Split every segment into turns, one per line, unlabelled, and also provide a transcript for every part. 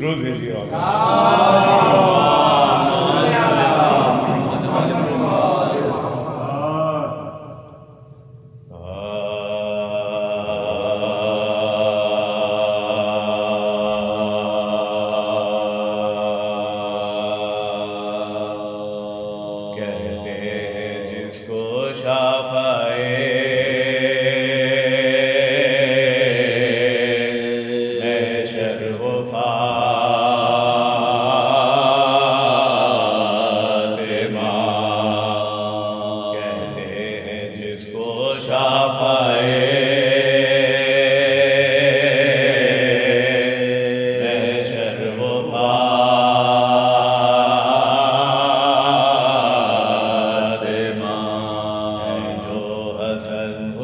ध्रुव भेजिए कहते हैं जिसको शाफाए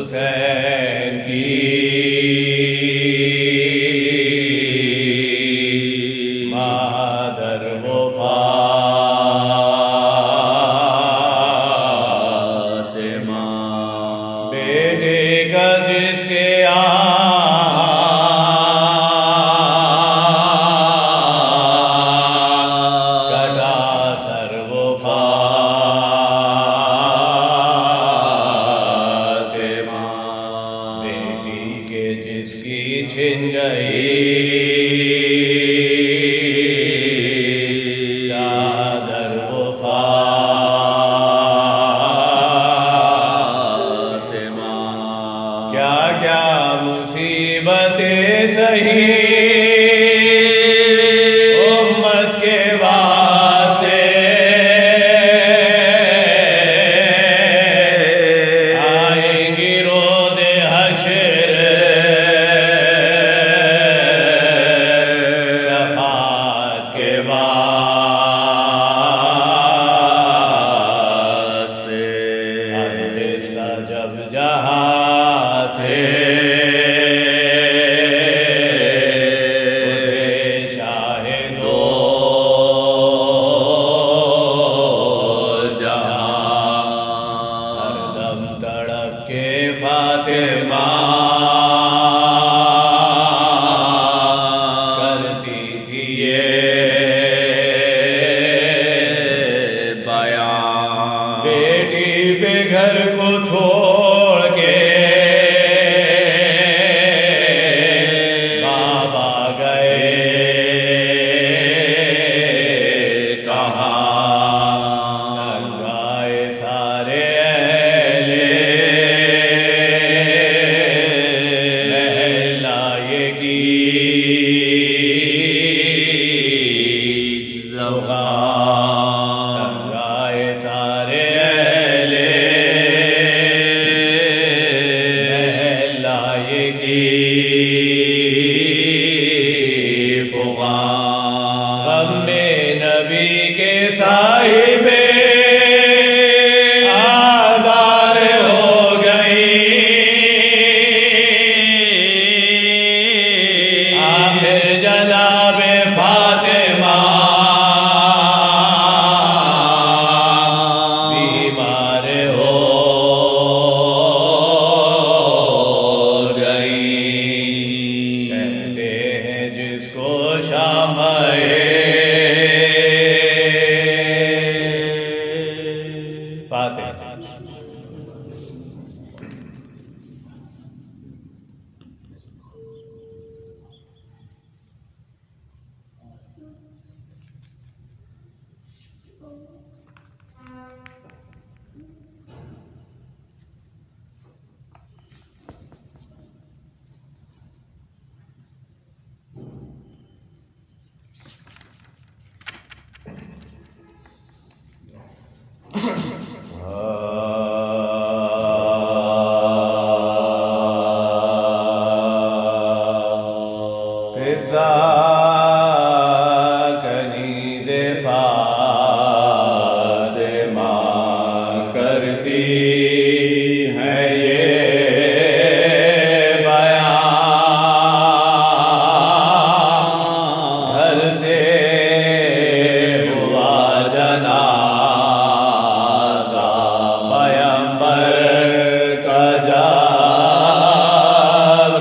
हुसैन की मादर वो फातिमा बेटे का जिसके कटा सर वो जिसकी छिन गई चादर वो फातिमा क्या क्या मुसीबतें सही उम्मत के वास्ते आएंगी रोज़े हश्र जब जहाँ से शाहे दो जहाँ हरदम तड़प के फातिमा करती थी ये बयान बेटी बेघर को छोड़ के बाबा गए कहाँ गाए सारे अहले महलाए की ज़ौग़ात गाए सारे गम में नबी के साहिबे आज़ार हो गई आखिर जनाबे फातिमा बीमार हो जिसको शाफ़ाए फातिहा फिज़ा कनीज़े फातिमा करती है ये बयान घर से हुआ जनाज़ा पैगंबर का जब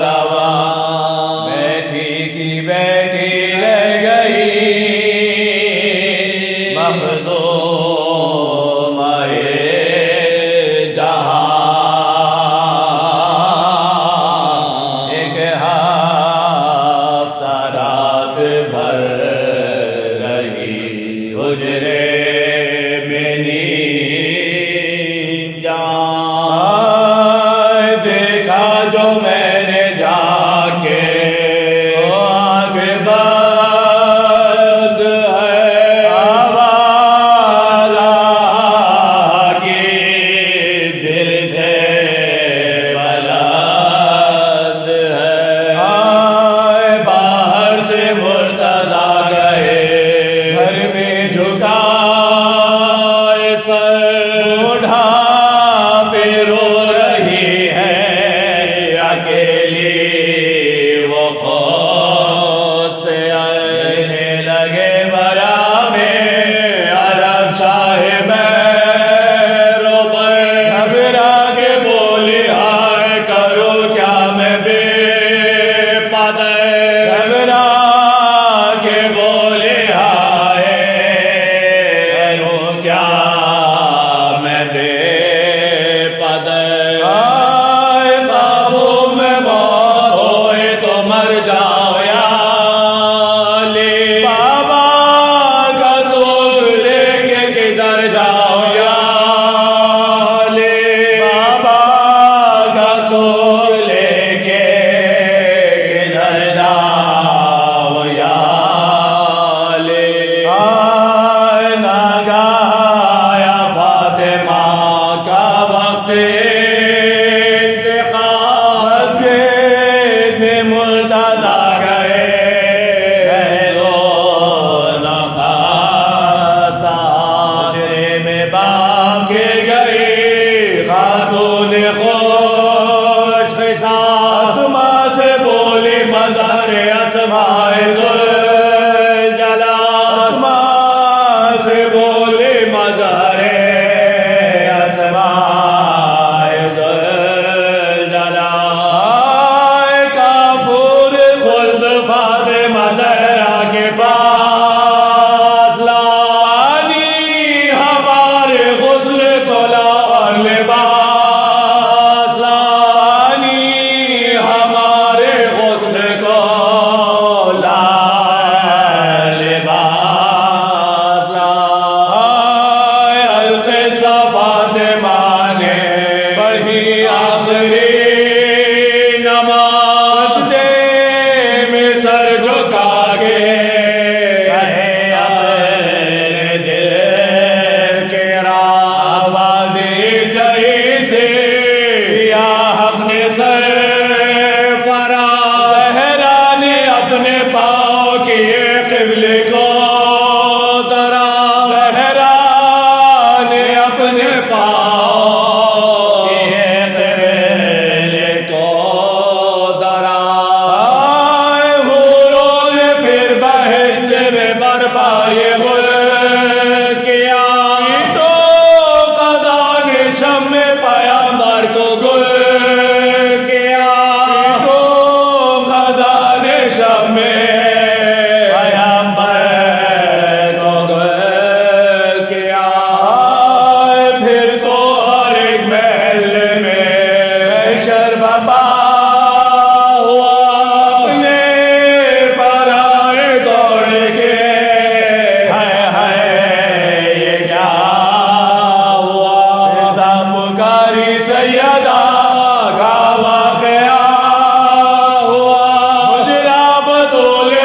रवा बैठी रह गई घबरा के बोले हाय करूं क्या मैं बेपद हाय काबू में मौत होए तो मर जाओ या ले बाबा का जोर लेके किधर जाओ या ले बाबा का जोर लेके किधर जाओ या ले आए ना गाया फातिमा का वक्त इंतकाल के में मुर्तजा गए लो न साजरे में बाके गई खातून खुश आसमा से बोली मदर असमाए जला आसमा से बोली मदर असमाए जला काबूर खुद फातिमा ज़हरा के पास लानी हमारे गुस्ल को लाओ लिबास लानी हमारे गुस्ल को ला लिबास लाए हल्के सा फातिमा ने वही आखिरी नमाज दे में सर झुका के कहे अपने दिल के आवाज़ गई से या अपने सर फरा ज़हरा ने अपने पाँव किए क़िबले को दरा ज़हरा ने अपने पाँव किए क़िबले को दरा हूरों ने फिर बहिश्त में बरपाए गुल किया तो क़ज़ा ने शम्मे पैगंबर को गुल किया तो क़ज़ा ने शम्मे पैगंबर को गुल किया फिर तो हर एक महल में शरबा हुआ अपने पर आए दौड़ के हाय ये क्या हुआ पुकारी सैयदा का वाक़या हुआ मुजरा बतूल